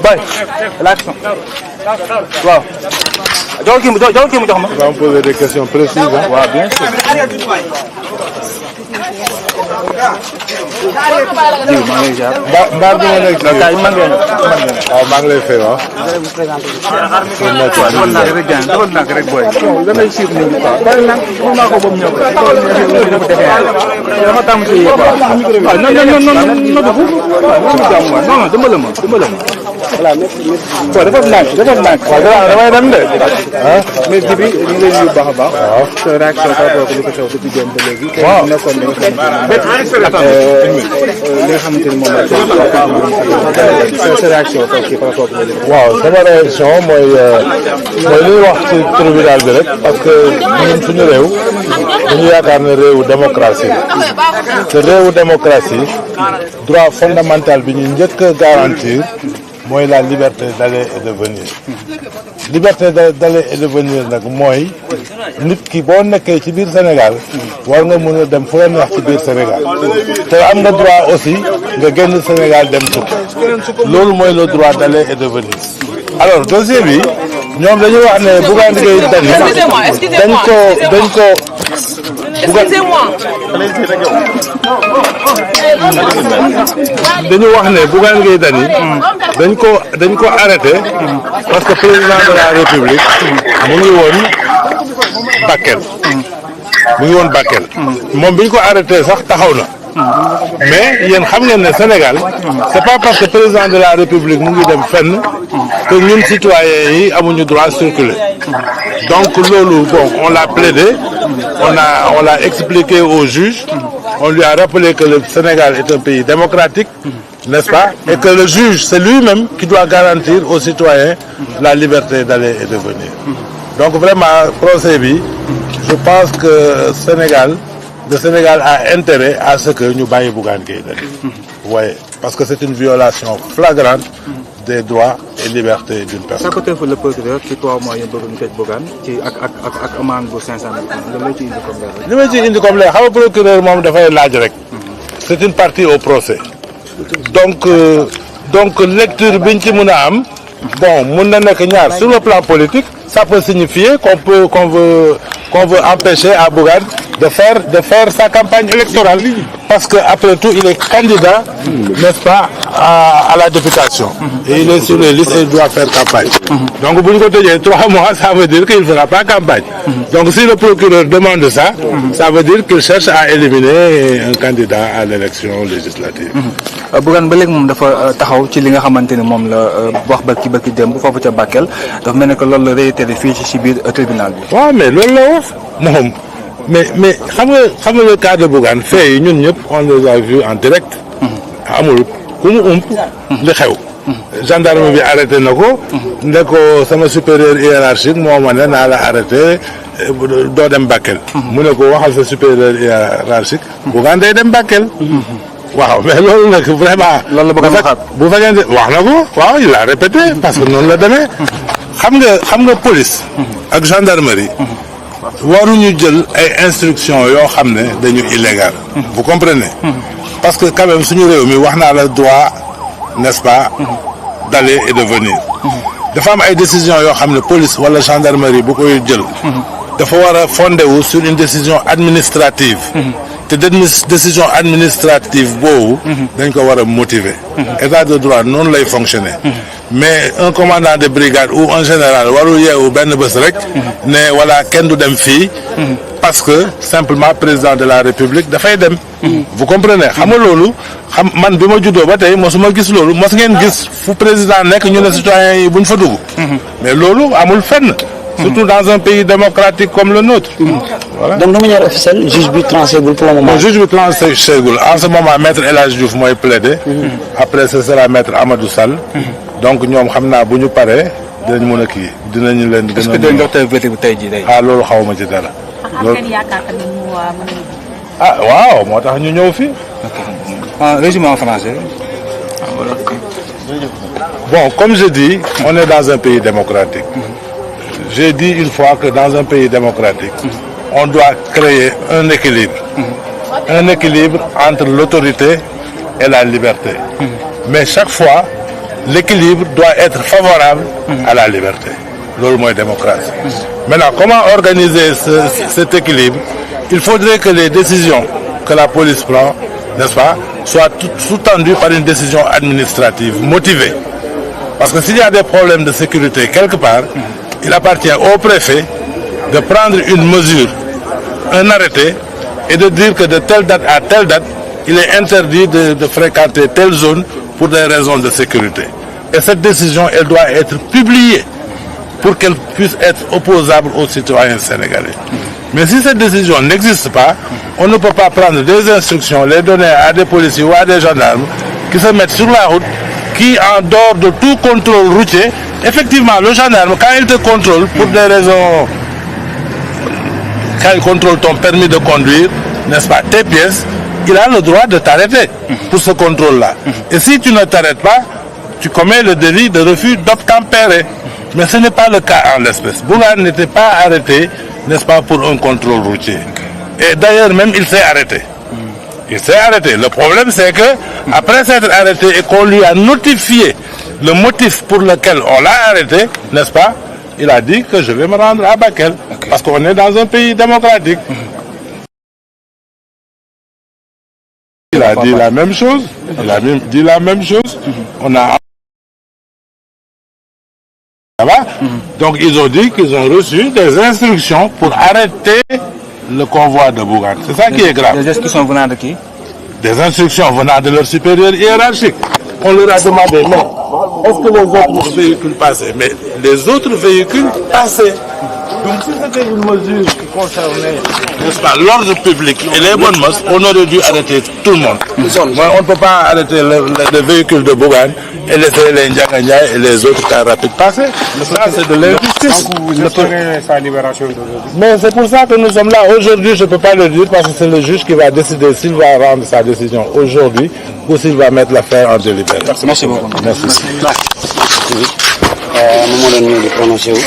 Boy, l'action. Wow. On va me poser des questions précises. Hein? Ouais, bien sûr. waaw sama réaction mooy li ñuy wax ci tribunal bi rek parce que ñun suñu réew dañu yaakaar ne réewu démocratie te réewu démocratie droit fondamental bi ñu njëkk a garantir mooy la liberté d'aller et de venir liberté d'aller et de venir nag mooy nit ki boo nekkee ci biir Sénégal war nga mën a dem fu la neex ci biir Sénégal te am nga droit aussi nga génn Sénégal dem tukki loolu mooy le droit d'aller et de venir. alors dossier bi ñoom dañu wax ne Bougane Gueye Dany dañ ko dañu wax ne Bougane Gueye Dany dañ ko arrêté parce que président de la République mu ngi woon Bakel moom bi ñu ko arrêté sax taxaw na mais yéen xam ngeen ne Sénégal c'est pas parce que président de la République mu ngi dem fenn que ñun citoyens yi amuñu droit circuler donc loolu bon on l'a plaidé on l'a expliqué au juge on lui a rappelé que le Sénégal est un pays démocratique n'est-ce pas et que le juge c'est lui-même qui doit garantir aux citoyens la liberté d'aller et de venir donc vraiment procès bi je pense que le Sénégal a intérêt à ce que ñu bàyyi Bougane Gueye Dany. Oui, parce que c'est une violation flagrante des droits et libertés d'une personne. Ça peut être le procureur ci 3 mois yu bëgg ñu tëj Bougane ci ak amende bu 500 000 la ci indi comme leer. li ma ci indi comme leer xam nga procureur moom dafay laaj rek. C'est une partie au procès. donc lecture biñ ci mën a am. bon mën na nekk ñaar sur le plan politique ça peut signifier qu'on veut empêcher à Bougane de faire sa campagne électorale parce que après tout il est candidat n'est-ce pas à la députation et il est sur les listes et il doit faire campagne donc bu ñu ko tëjee 3 mois ça veut dire qu'il fera pas campagne donc si le procureur demande ça ça veut dire qu'il cherche à éliminer un candidat à l'élection législative. Bougane ba léegi moom dafa taxaw ci li nga xamante ni moom la wax barki démb foofu ca Bakel dafa mel ne que loolu la réitéré fii ci biir tribunal bi. waaw mais loolu la wax moom mais xam nga le cas de Bougane fait yi ñun ñëpp on les a vus en direct. amul ku mu ump li xew. gendarme bi arrêté na ko. ne ko sama supérieur hiérarchique moo ma ne naa la arrêté doo dem Bakel. mu ne ko waxal sa supérieur hiérarchique. Bougane day dem Bakel. waaw mais loolu nag vraiment. loolu la bëgg a waxaat bu fekkee ne wax na ko waaw il a répété parce que noonu la demee. xam nga police. ak gendarmerie. waruñu jël ay instructions yoo xam ne dañu illégal. vous comprenez. parce que quand même suñu réew mi wax naa la droit n'est-ce pas. d'aller et de venir. dafa am ay décisions yoo xam ne police wala gendarmerie bu koy jël. dafa war a fondé wu sur une décision administrative. te décision administrative boobu. dañ ko war a motiver. état de droit noonu lay fonctionner. mais un commandant de brigade ou un général warul yeewu benn bés rek. ne voilà kenn du dem fii. parce que simplement président de la république dafay dem. vous comprenez xam nga loolu man bi ma juddoo ba tey mosuma gis loolu mos ngeen gis fu président nekk ñu ne citoyens yi buñ fa dugg. mais loolu amul fenn. surtout dans un pays démocratique comme le nôtre. Voilà. Donc de manière officielle juge bi tranché gul pour le moment. bon juge bi tranché gul en ce moment maître El Hadj Diouf mooy plaider. après ce sera maître Amadou Sall. donc ñoom xam naa bu ñu paree dinañ mën a kii dinañu leen. est-ce que dinañ jox tey verdict bi tey jii day. ah loolu xaw ma ci dara. loolu waaw moo tax ñu ñëw fii. résumé en français. bon comme je dis on est dans un pays démocratique. J'ai dit une fois que dans un pays démocratique, on doit créer un équilibre. Un équilibre entre l'autorité et la liberté. Mais chaque fois, l'équilibre doit être favorable à la liberté. C'est la démocratie. Maintenant, comment organiser cet équilibre? Il faudrait que les décisions que la police prend, n'est-ce pas, soient sous-tendues par une décision administrative motivée. Parce que s'il y a des problèmes de sécurité quelque part, il appartient au préfet de prendre une mesure, un arrêté, et de dire que de telle date à telle date, il est interdit de fréquenter telle zone pour des raisons de sécurité. Et cette décision, elle doit être publiée pour qu'elle puisse être opposable aux citoyens sénégalais. Mais si cette décision n'existe pas, on ne peut pas prendre des instructions, les donner à des policiers ou à des gendarmes qui se mettent sur la route, qui, en dehors de tout contrôle routier, effectivement, le gendarme, quand il te contrôle pour des raisons, quand il contrôle ton permis de conduire, n'est-ce pas, tes pièces, il a le droit de t'arrêter pour ce contrôle-là. Et si tu ne t'arrêtes pas, tu commets le délit de refus d'obtempérer. Mais ce n'est pas le cas en l'espèce. Bougane n'était pas arrêté, n'est-ce pas, pour un contrôle routier. Et d'ailleurs, même, il s'est arrêté. Il s'est arrêté. Le problème, c'est que après s'être arrêté et qu'on lui a notifié le motif pour lequel on l'a arrêté, n'est-ce pas, il a dit que je vais me rendre à Bakel. Parce qu'on est dans un pays démocratique. Il a dit la même chose. Il a dit la même chose. On a... Donc ils ont dit qu'ils ont reçu des instructions pour arrêter le convoi de Bougane. C'est ça qui est grave. Des instructions venant de qui? Des instructions venant de leur supérieur hiérarchique. On leur a demandé, mais est-ce que les autres véhicules passaient? Mais les autres véhicules passaient. Donc si c'était une mesure qui concernait, n'est-ce pas, l'ordre public et les bonnes mœurs, on aurait dû arrêter tout le monde. Moi, on ne peut pas arrêter le véhicule de Bougane et laisser les Ndiaga et les autres cars rapides passer. Ça, c'est de l'injustice. Vous espérez sa libération d'aujourd'hui? Mais c'est pour ça que nous sommes là. Aujourd'hui, je ne peux pas le dire parce que c'est le juge qui va décider s'il va rendre sa décision aujourd'hui ou s'il va mettre l'affaire en délibéré. Merci beaucoup. Merci. moom moo doon ñëw di prononcé wu